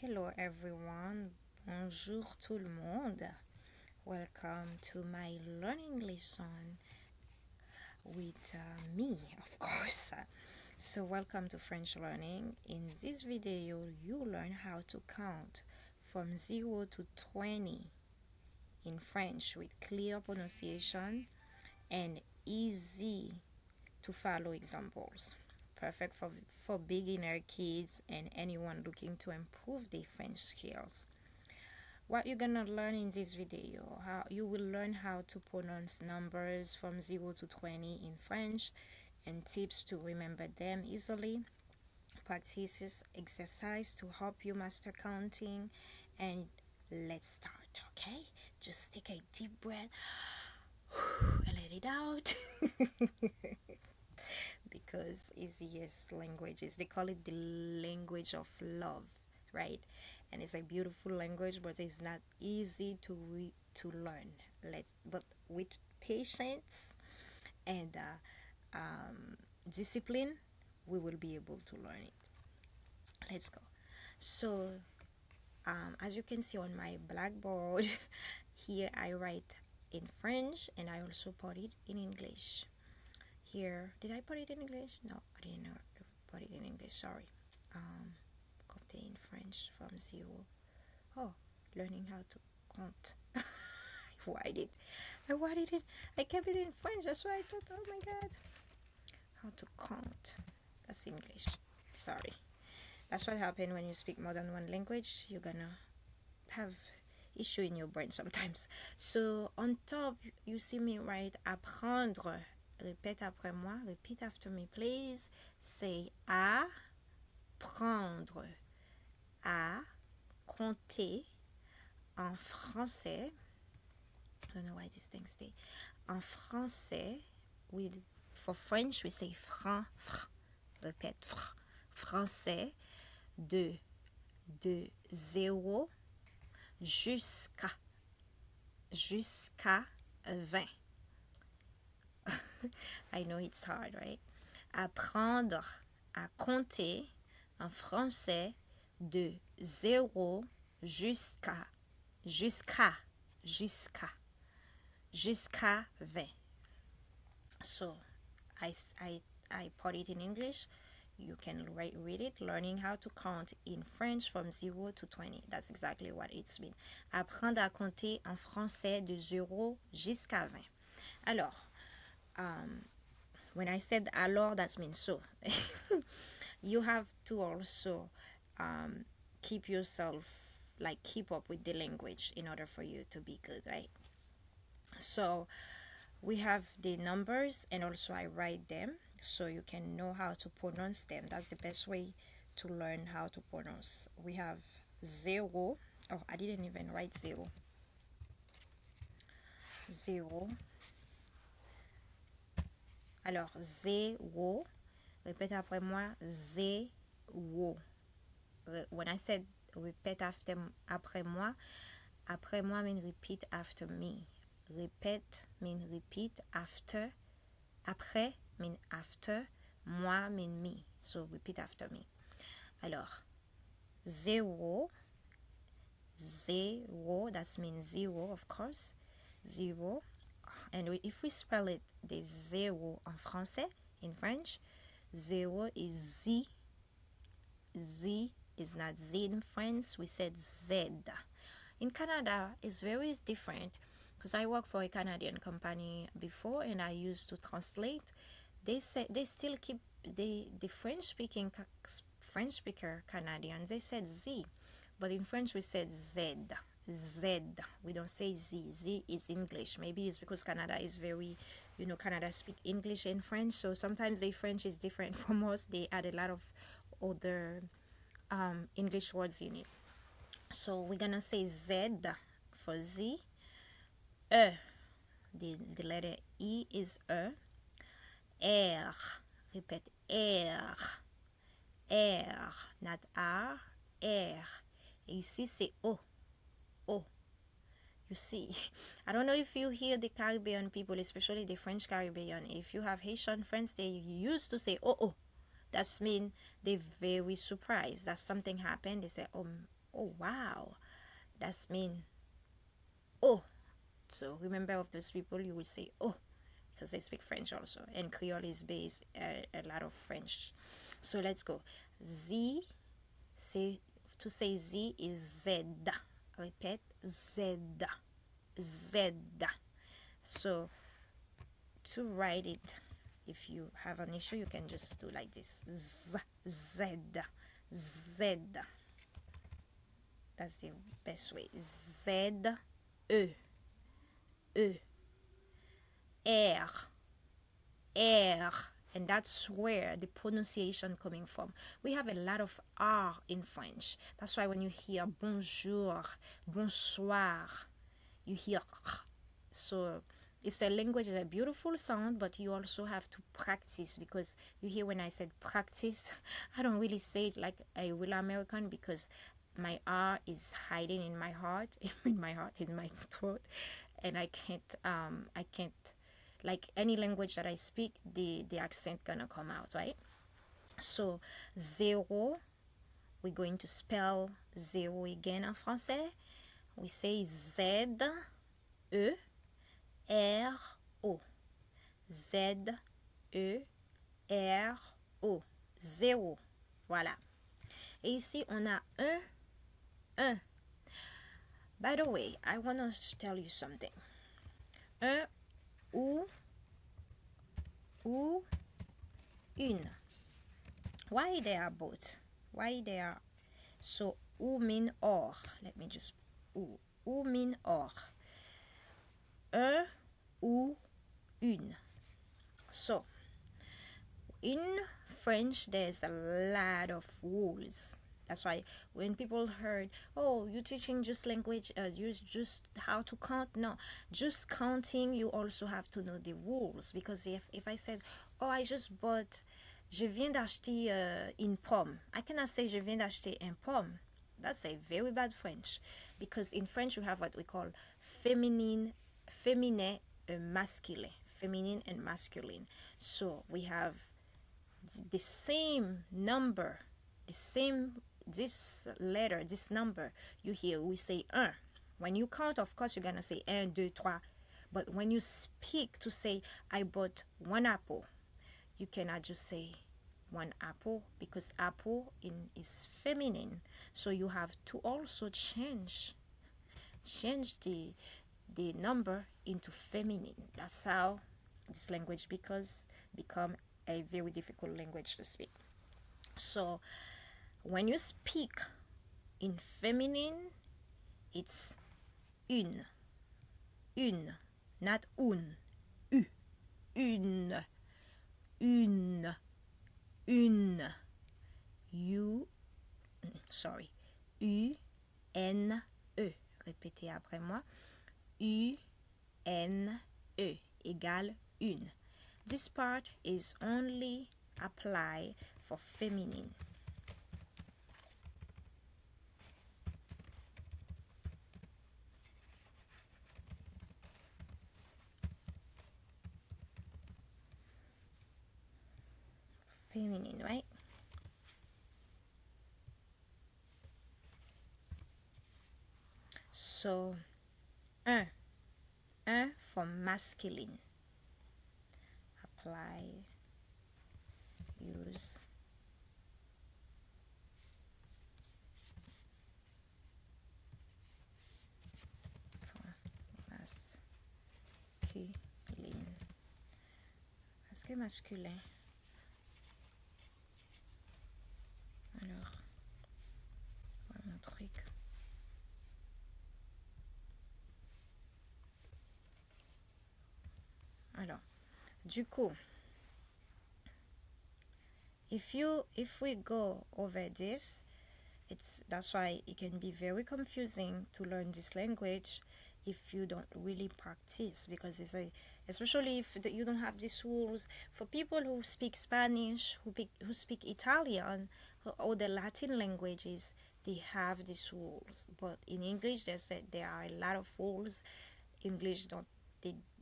Hello everyone, bonjour tout le monde. Welcome to my learning lesson with me, of course. So welcome to French learning. In this video, you learn how to count from 0 to 20 in French with clear pronunciation and easy to follow examples. Perfect for beginner kids and anyone looking to improve their French skills. What you're gonna learn in this video, how you will learn how to pronounce numbers from 0 to 20 in French and tips to remember them easily, practices, exercise to help you master counting, and let's start. Okay, just take a deep breath and let it out. Because easiest languages, they call it the language of love, right? And it's a beautiful language, but it's not easy to learn. But with patience and discipline, we will be able to learn it. Let's go. So as you can see on my blackboard here, I write in French and I also put it in English. Here, did I put it in English? No, I didn't put it in English. Sorry. Compter in French from 0. Oh, learning how to count. I wanted it. I kept it in French. That's why I thought, oh my God, how to count. That's English. Sorry. That's what happens when you speak more than one language. You're gonna have issue in your brain sometimes. So on top, you see me write apprendre. Répète après moi. Repeat after me, please. Say apprendre à compter en français. I don't know why these things stay. En français, for French, we say fr. Répète, français de 0 jusqu'à 20. I know it's hard, right? Apprendre à compter en français de 0 jusqu'à 20. So I put it in English. You can read it, learning how to count in French from 0 to 20. That's exactly what it's mean. Apprendre à compter en français de 0 jusqu'à 20. Alors, when I said alors, that means so. You have to also keep up with the language in order for you to be good, right? So we have the numbers and also I write them so you can know how to pronounce them. That's the best way to learn how to pronounce. We have 0. Oh, I didn't even write 0. 0. Alors, 0. Répète après moi. 0. When I said repeat après moi mean repeat after me. Repeat mean repeat after. Après mean after. Moi mean me. So repeat after me. Alors, 0. That means 0, of course. 0. And if we spell it the 0 en français, in French, 0 is Z. Z is not Z in French. We said Z. In Canada, it's very different because I worked for a Canadian company before and I used to translate. They still keep the French speaker Canadians. They said Z, but in French we said Z. Z. We don't say Z. Z is English. Maybe it's because Canada is very, Canada speak English and French, so sometimes the French is different from us. They add a lot of other English words in it. So we're gonna say Z for Z. The letter E is R. Répète R, not R, R. Ici c'est O. You see, I don't know if you hear the Caribbean people, especially the French Caribbean. If you have Haitian friends, they used to say oh. That means they're very surprised that something happened. They say oh wow, that's mean oh. So remember, of those people you will say oh, because they speak French also, and Creole is based a lot of French. So let's go. Z, say to say Z is Z. Repeat, Z, Z. So to write it, if you have an issue, you can just do like this: Z, Z, Z. That's the best way. Z, E, E, R, R. And that's where the pronunciation coming from. We have a lot of R in French. That's why when you hear bonjour, bonsoir, you hear R. So it's a language, it's a beautiful sound, but you also have to practice, because you hear when I said practice, I don't really say it like a real American, because my R is hiding in my heart, in my throat, and I can't, like any language that I speak, the accent gonna come out, right? So zero, we're going to spell zero again en français. We say Z, E, R, O. Z, E, R, O. Zéro. Voilà. Et ici, on a un. By the way, I want to tell you something. Un ou une. Why they are both? Why they are so ou mean or? Let me just ou mean or. Un ou une. So in French, there's a lot of rules. That's why when people heard, oh, you're teaching just language, you just how to count. No, just counting, you also have to know the rules. Because if I said, oh, I just bought, je viens d'acheter une pomme, I cannot say je viens d'acheter un pomme. That's a very bad French. Because in French, you have what we call féminin, masculine. Feminine and masculine. So we have the same number, this letter, this number you hear, we say un. When you count, of course, you're gonna say un, deux, trois. But when you speak to say, I bought one apple, you cannot just say one apple, because apple is feminine. So you have to also change the number into feminine. That's how this language become a very difficult language to speak. So when you speak in feminine, it's une, not un, une, une, you, sorry, une. Répétez après moi. une égale une. This part is only apply for feminine. Feminine, right? So, un for masculine. Apply, use. For masculine. Est-ce que masculin? Alors, voilà mon truc. Alors, du coup, if we go over this, that's why it can be very confusing to learn this language if you don't really practice, because especially if you don't have these rules. For people who speak Spanish, who speak Italian, or the Latin languages, they have these rules. But in English, there are a lot of rules. English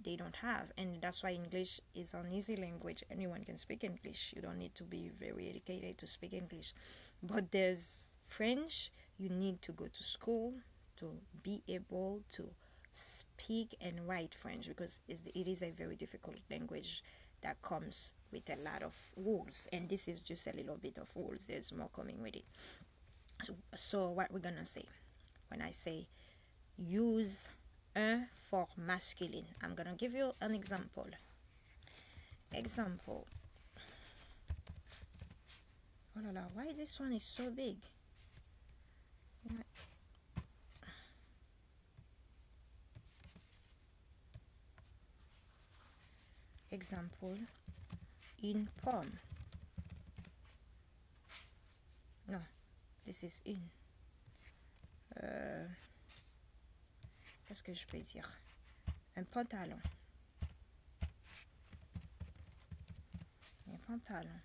they don't have, and that's why English is an easy language. Anyone can speak English. You don't need to be very educated to speak English. But there's French, you need to go to school to be able to speak and write French, because it is a very difficult language that comes with a lot of rules, and this is just a little bit of rules. There's more coming with it. So what we're gonna say when I say use un for masculine, I'm gonna give you an example. Oh la la, why this one is so big? Example, une pomme. No, this is une. Qu'est-ce que je peux dire? Un pantalon. Un pantalon.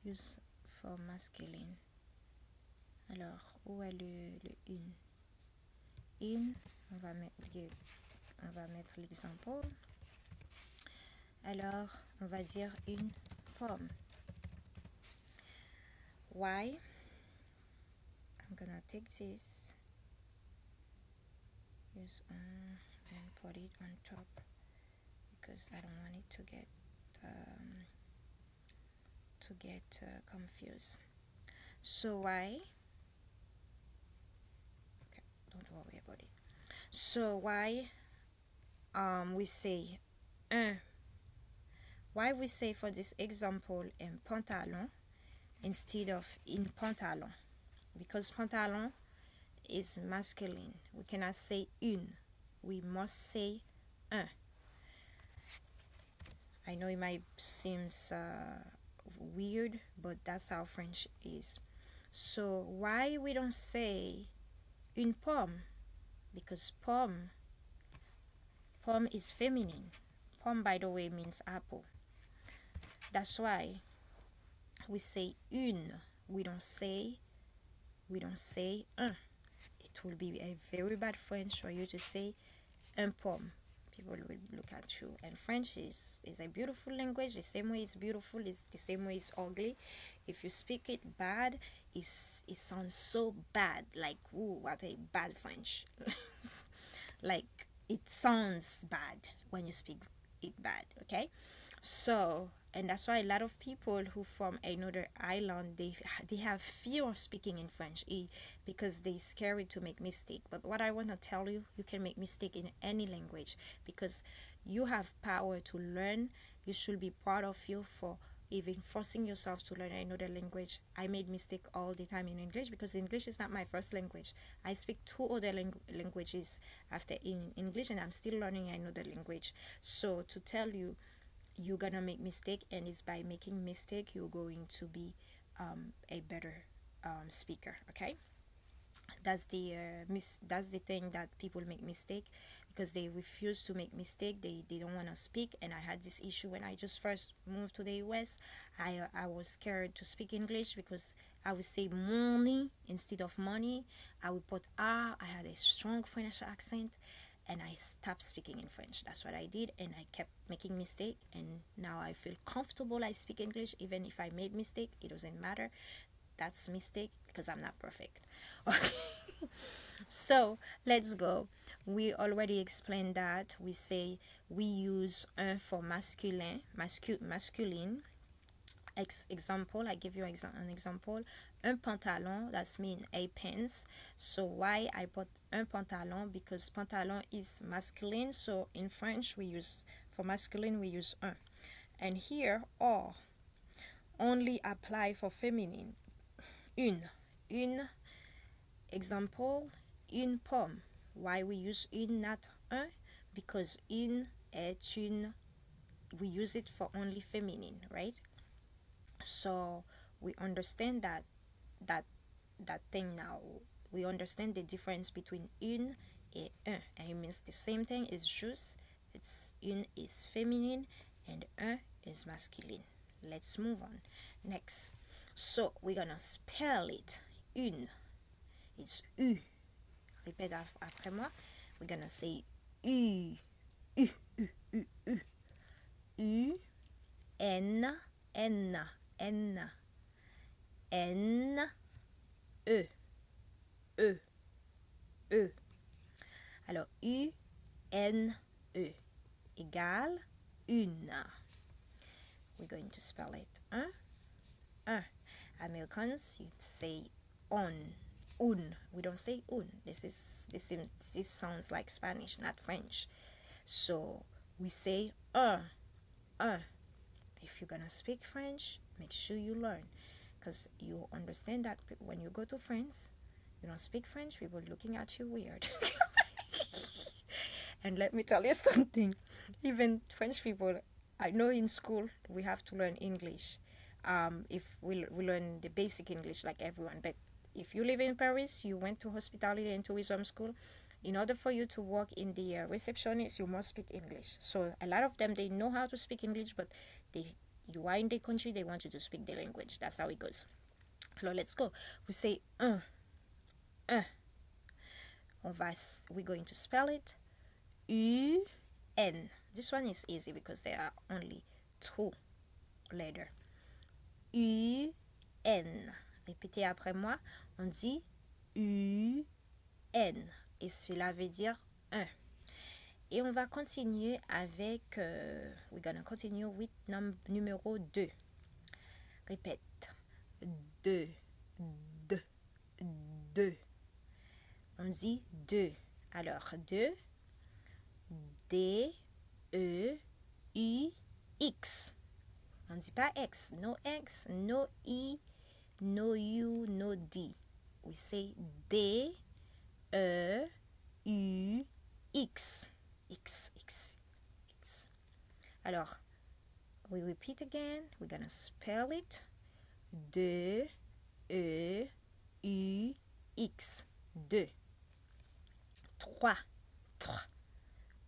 Use for masculine. Alors, où est le une? Une, on va mettre l'exemple. Alors, on va dire une pomme. Why? I'm gonna take this, use and put it on top because I don't want it to get confused. So why? Okay, don't worry about it. So why we say un? Why we say for this example un pantalon instead of in pantalon? Because pantalon is masculine. We cannot say une. We must say un. I know it might seem weird, but that's how French is. So why we don't say une pomme? Because pomme is feminine. Pomme, by the way, means apple. That's why we say une. We don't say un. It will be a very bad French for you to say un pomme. People will look at you. And French is a beautiful language. The same way it's beautiful is the same way it's ugly. If you speak it bad, it sounds so bad. Like, ooh, what a bad French. Like, it sounds bad when you speak it bad, okay? So, and that's why a lot of people who from another island, they have fear of speaking in French because they're scared to make mistake. But what I want to tell you, you can make mistake in any language because you have power to learn. You should be proud of you for even forcing yourself to learn another language. I made mistake all the time in English because English is not my first language. I speak two other languages after in English, and I'm still learning another language. So to tell you, you're gonna make mistake, and it's by making mistake you're going to be a better speaker. Okay, that's the thing that people make mistake because they refuse to make mistake. They don't want to speak. And I had this issue when I just first moved to the US. I was scared to speak English because I would say money instead of money. I would put R. I had a strong French accent, and I stopped speaking in French. That's what I did, and I kept making mistake, and now I feel comfortable. I speak English. Even if I made mistake, it doesn't matter. That's mistake because I'm not perfect. Okay. So let's go. We already explained that. We say we use un for masculine. Example, I give you an example. Un pantalon, that's mean a pants. So why I put un pantalon? Because pantalon is masculine. So in French we use, for masculine we use un. And here or only apply for feminine. Une. Example, une pomme. Why we use une, not un? Because une est une, we use it for only feminine, right? So we understand that thing now. We understand the difference between une et un. And it means the same thing. It's just une is feminine and un is masculine. Let's move on. Next. So we're gonna spell it. Une. It's U. Repeat after moi. We're gonna say U. U. U. U. U. U. N. N. N. N. E. E, E. Alors, U-N-E égale une. We're going to spell it. Un. Americans, you say on, un. We don't say un. This sounds like Spanish, not French. So we say un. If you're gonna speak French, make sure you learn, because you understand that when you go to France, you don't speak French, people looking at you weird. And let me tell you something, even French people, I know in school we have to learn English. If we learn the basic English like everyone, but if you live in Paris, you went to hospitality and tourism school, in order for you to work in the receptionist, you must speak English. So a lot of them, they know how to speak English, but you are in the country, they want you to speak the language. That's how it goes. So let's go. We say un. We're going to spell it U-N. This one is easy because there are only two letters. U-N. Répétez après moi. On dit U-N. Et cela veut dire un. Et on va continuer avec... we're gonna continue with numéro 2. Répète. 2. On dit 2. Alors, 2. D-E-U-X. On ne dit pas X. No X, no E, no U, no D. We say D-E-U-X. X. Alors, we repeat again. We're going to spell it. D-E-U-X. 2.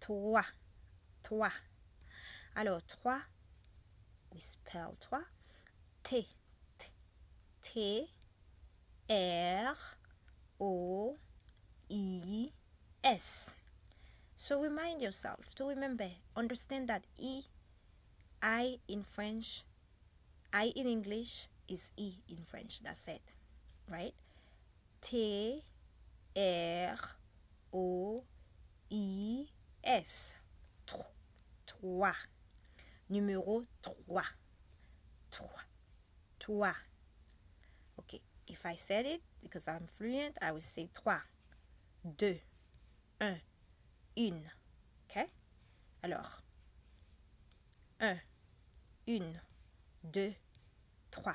3. Alors, 3, we spell 3. T-R-O-E-S. So remind yourself to remember, understand that I in French, I in English is E in French. That's it, right? T-R-O-E-S. 3. Numéro 3. Okay, if I said it because I'm fluent, I will say 3, 2, 1, une. Okay? Alors, 1, une, 2, 3.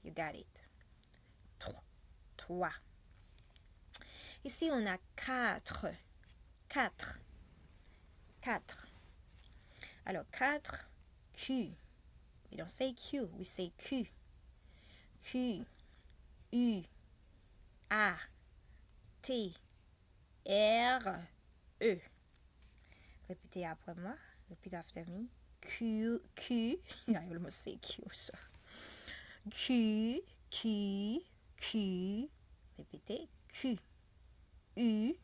You got it. 3. Ici, on a 4. Alors, 4, Q. We don't say Q, we say Q. Q, U, A, T, R, E. Répétez après moi. Repeat after me. Q. I almost say Q, so. Q. Répétez. Q. U,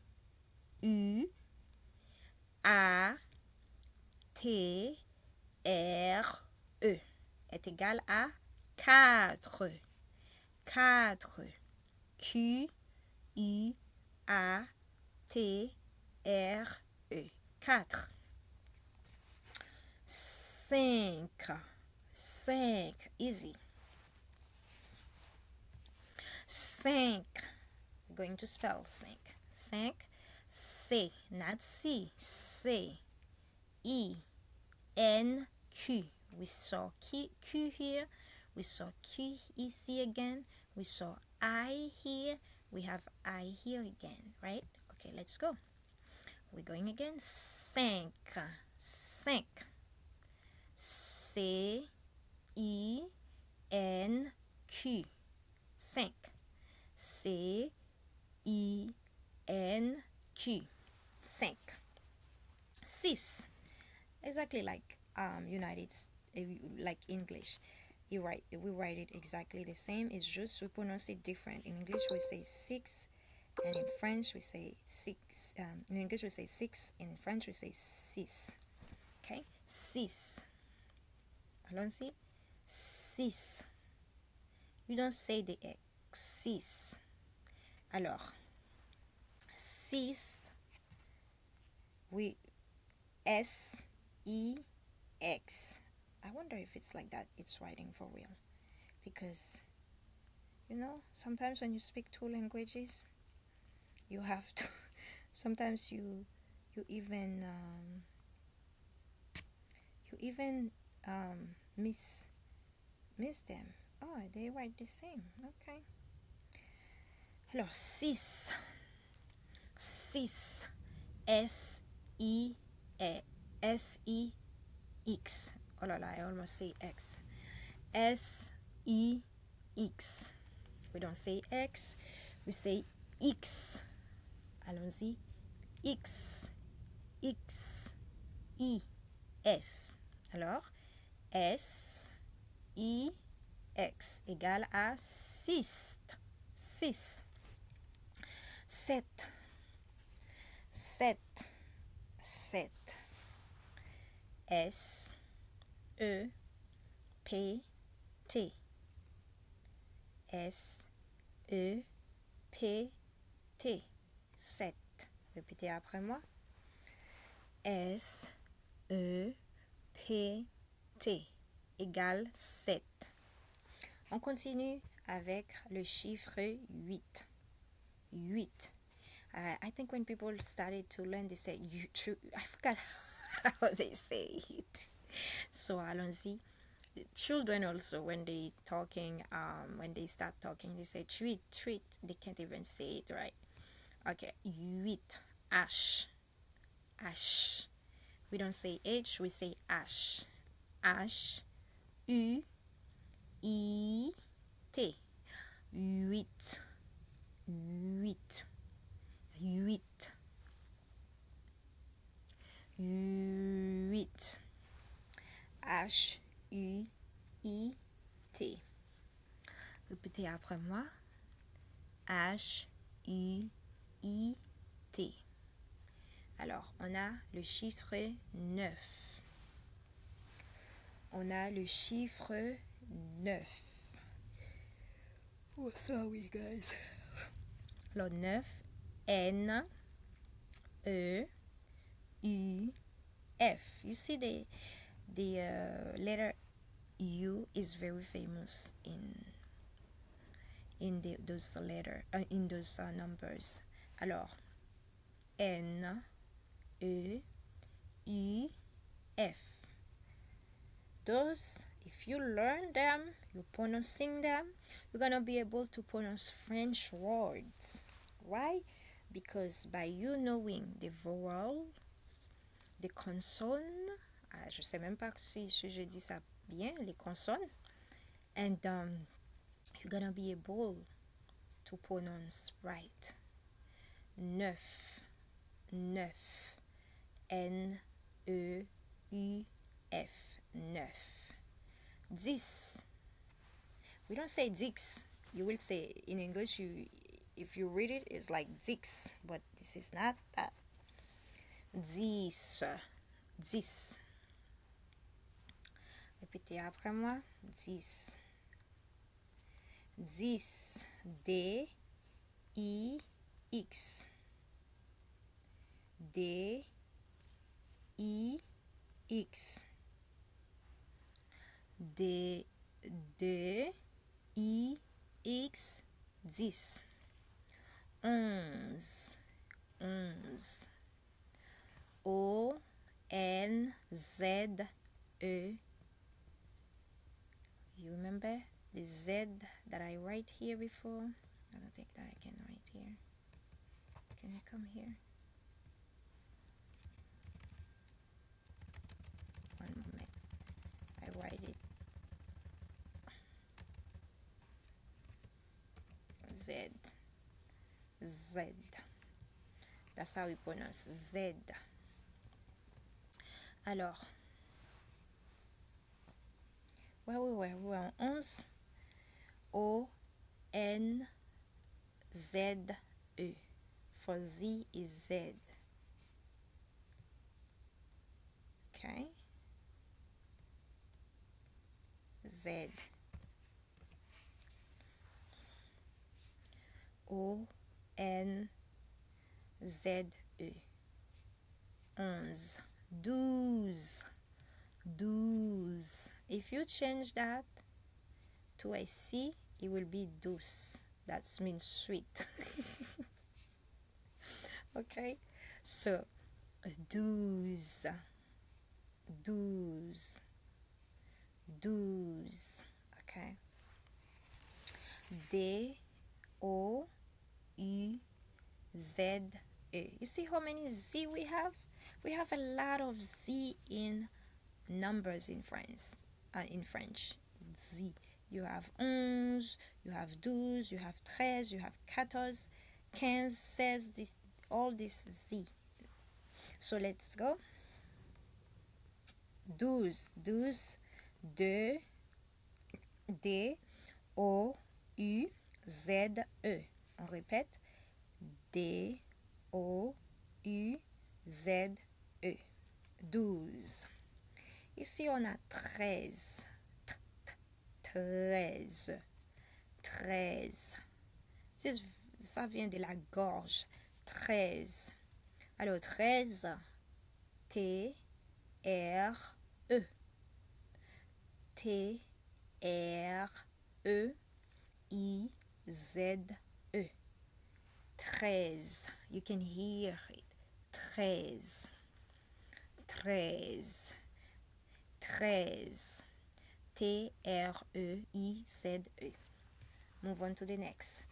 A, T, R, E est égal à 4. Q, U, A, T, R, E. 4. 5. Easy. 5. We're going to spell 5. 5. C, not C. C. E. N. Q. We saw Q here. We saw Q ici again. We saw I here. We have I here again, right? Okay, let's go. We're going again. 5. C. E. N. Q. 5. C. E. N. Q. 5. 6. Exactly like like English. We write it exactly the same. It's just we pronounce it different. In English we say 6, and in French we say 6. In English we say 6, and in French we say 6. Okay, 6. Allons-y. 6. You don't say the X. 6. Alors, six, we S-E-X. I wonder if it's like that, it's writing for real. Because, you know, sometimes when you speak two languages, you have to, sometimes you even, you even miss them. Oh, they write the same. Okay. Alors, six. Six. S-E-S-E-X. Oh là là, I almost say X. S-E-X. We don't say X, we say X. Allons-y. X. X. I. S. Alors, S. I. X égale à 6. 6. 7. 7. 7. S. E. P. T. S. E. P. T. 7. Répétez après moi. S. E. P. T égale 7. On continue avec le chiffre 8. 8. I think when people started to learn, they say, I forgot how they say it. So, allons-y. Children also, when they talking, when they start talking, they say treat, treat. They can't even say it right. Okay, 8. H. H. We don't say H, we say H. H. U. I. T. 8. 8. 8. 8. H-U-I-T. Répétez après moi. H-U-I-T. Alors, on a le chiffre 9. On a le chiffre 9. Oh, sorry, guys. Alors, 9. N. E. U. F. You see the letter U is very famous in those letter in those numbers. Alors, N, E, U, F. Those, if you learn them, you pronouncing them, you're gonna be able to pronounce French words. Why? Because by you knowing the vowels, the consonnes, je sais même pas si je dis ça bien, les consonnes, and you're gonna be able to pronounce right. 9. 9. N, E, U, F. 9. 10. We don't say dix. You will say in English, if you read it, it's like dix, but this is not that. 10. 10. Répétez après moi. 10. 10. D, I, X. D, I, X. D, D, I, X. 10. 11. 11. O, N, Z, E. You remember the Z that I write here before? I don't think that I can write here. Can you come here? One moment. I write it. Z. Z. That's how we pronounce Z. Alors, where we were? We were on 11. O, N, Z, E. For Z is Z. Okay? Z. O, N, Z-E. 11. 12. 12. If you change that to a C, it will be douce. That means sweet. Okay? So, 12. 12. 12. Okay? D-O-U-Z-E. You see how many Z we have? We have a lot of Z in numbers in French. Z. You have 11, you have 12, you have 13, you have 14, 15, 16, all this Z. So let's go. 12, 12, D-O-U-Z-E. On répète. D-O-U-Z-E. 12. Ici, on a 13. 13. 13. Ça vient de la gorge. 13. Alors, 13. T-R-E. T-R-E-I-Z-E. 13. You can hear it. 13. 13. 13. T-R-E-I-Z-E. Move on to the next.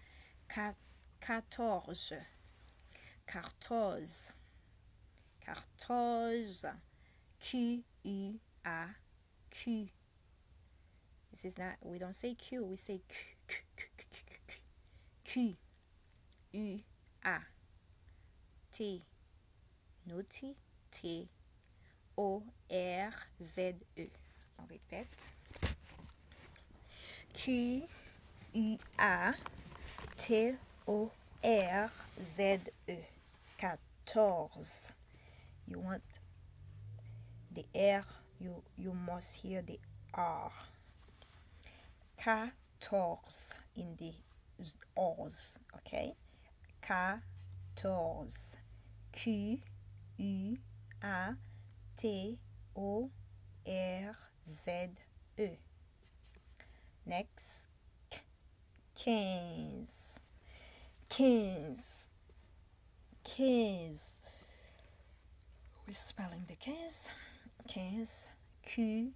14. 14. 14. Q-U-A-Q. This is not, we don't say Q, we say Q. Q. U-A. T. No T. T. O-R-Z-E. On répète. Q-U-A-T-O-R-Z-E. 14. You want the R, you must hear the R. 14 in the R's, okay? 14. Q-U-A-T-O-R-Z-E. Next. 15. 15. 15. We're spelling the 15. 15.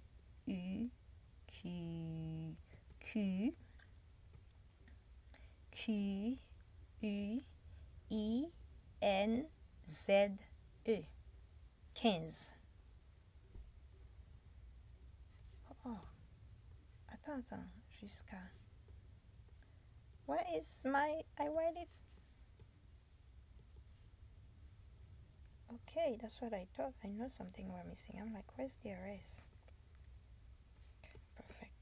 Q-U-I-N-Z-E. 15. Oh, attends, jusqu'à. Where is my, I write it. Okay, that's what I thought. I know something we're missing. I'm like, where's the RS? Okay, perfect.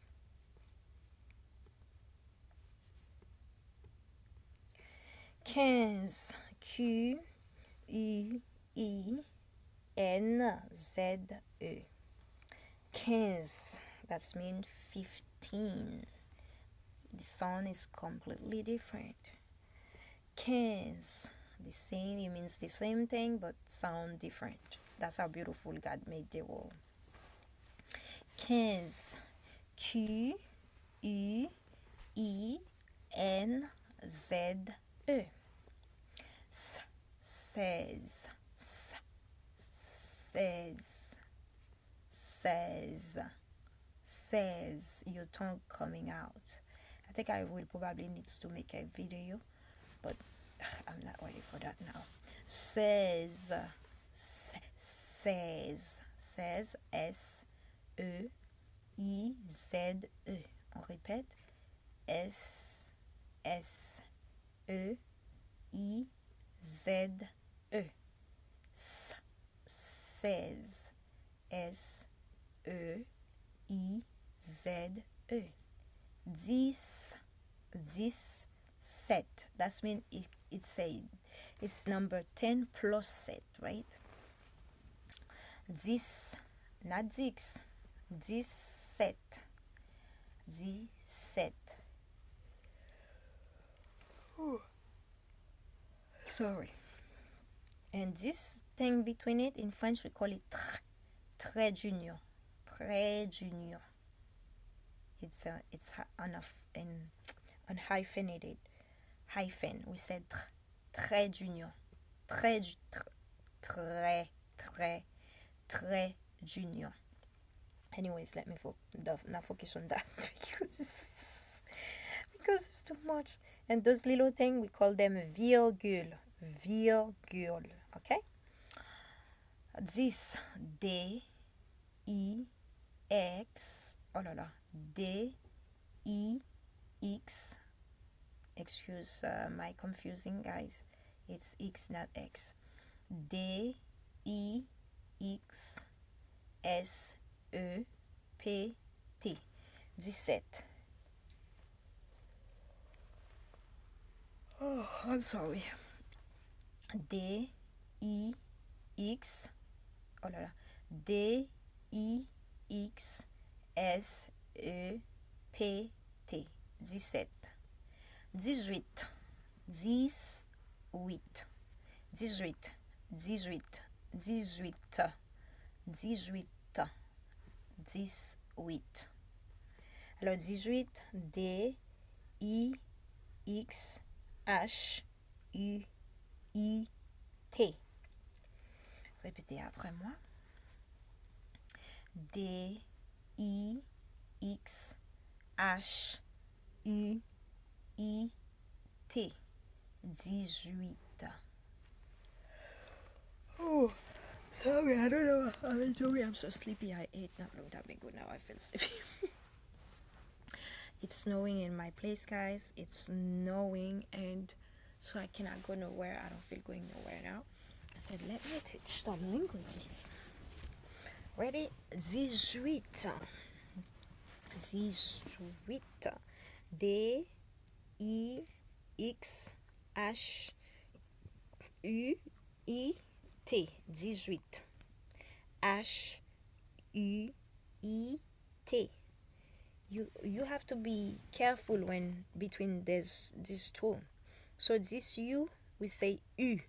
15. Q-U-I-N-Z-E. 15. That means 15. The sound is completely different. 15. The same, it means the same thing, but sound different. That's how beautiful God made the world. 15. Q-U-I-N-Z-E. 16. 16. 16. Your tongue coming out. I think I will probably need to make a video, but I'm not ready for that now. 16. 16. 16. S-E-I-Z-E. On répète. S-S-E-I-Z-E. 16. S-E-I-Z-E. 10. 17. That means it's number 10 plus set, right? 10, not 6. 17. 17. Sorry. And this thing between it, in French, we call it trait d'union. Trait d'union. It's unhyphenated hyphen. We said trait d'union. Trait d'union. Anyways, let me not focus on that because it's too much. And those little things, we call them virgule. Virgule. Okay? This D I X. Oh no no. D I X. Excuse my confusing, guys. It's X, not X. D I X S E P T. 17. Oh, I'm sorry. D I X. Oh là là. D I X S E P T. 17. 18. 18. 18. 18. 18. 18. 18. Alors 18, D I X H U I T. Répétez après moi. D I X H U I T. 18. Oh, sorry, I don't know. I'm so sleepy. I ate not long time ago. Now I feel sleepy. It's snowing in my place, guys. It's snowing, and so I cannot go nowhere. I don't feel going nowhere now. I said, let me teach some languages. Ready? 18. 18. D I X H U I T. 18. H U I T. You have to be careful when between these two. So this U we say U.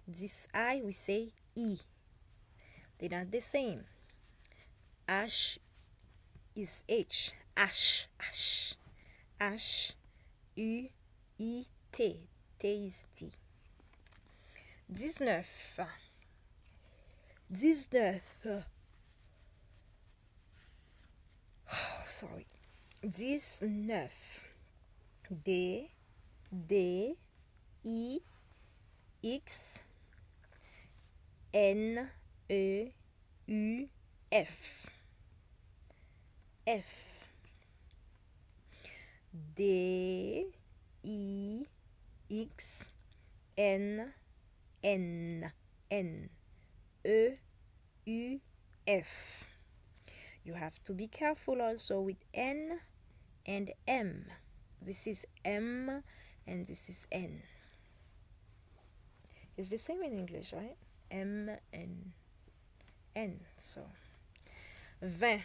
This I we say I. They're not the same. H is H. H U I T. T is T. 19. 19. Sorry. 19. D I X N E U F. F. D I X N E U F. You have to be careful also with N and M. This is M and this is N. It's the same in English, right? M and N. So 20.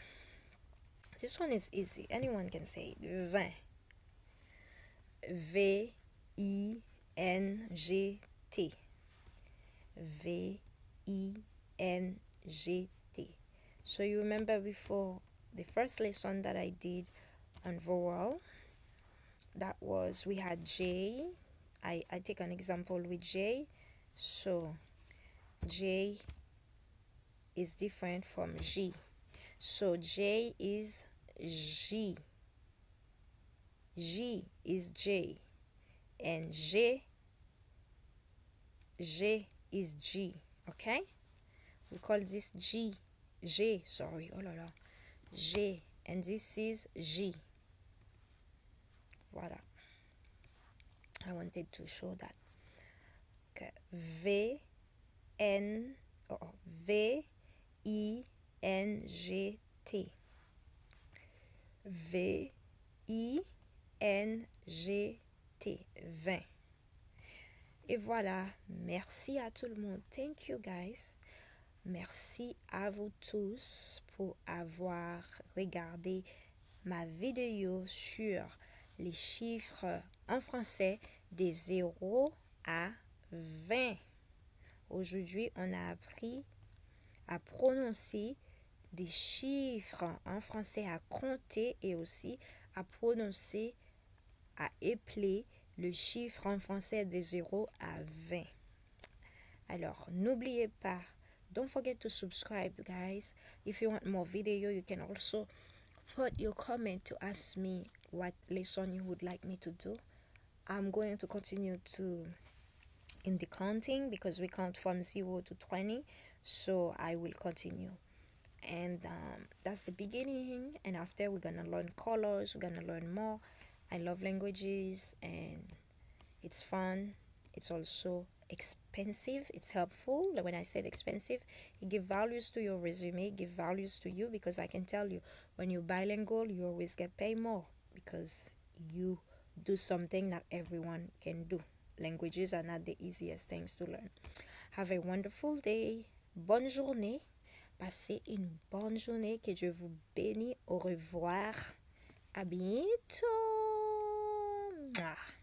This one is easy. Anyone can say it. 20. V-I-N-G-T. V-I-N-G-T. So you remember before the first lesson that I did on vowel, that was we had J. I take an example with J. So J is different from G. So J is G. G is J. And G is G. Okay? We call this G. Sorry. Oh la la. G. And this is G. Voilà. I wanted to show that. Okay. V-I-N-G-T. V-I-N-G-T. 20. Et voilà. Merci à tout le monde. Thank you, guys. Merci à vous tous pour avoir regardé ma vidéo sur les chiffres en français de 0 à 20. Aujourd'hui, on a appris à prononcer des chiffres en français, à compter et aussi à prononcer, à épeler le chiffre en français de 0 à 20. Alors, n'oubliez pas, don't forget to subscribe, guys. If you want more video, you can also put your comment to ask me what lesson you would like me to do. I'm going to continue to in the counting because we count from 0 to 20, so I will continue. And that's the beginning, and after we're gonna learn colors, we're gonna learn more. I love languages, and it's fun. It's also expensive. It's helpful. Like when I said expensive, it gives values to your resume, give values to you, because I can tell you when you're bilingual, you always get paid more because you do something not everyone can do. Languages are not the easiest things to learn. Have a wonderful day. Bonne journée. Passez une bonne journée. Que Dieu vous bénisse. Au revoir. À bientôt. Mouah.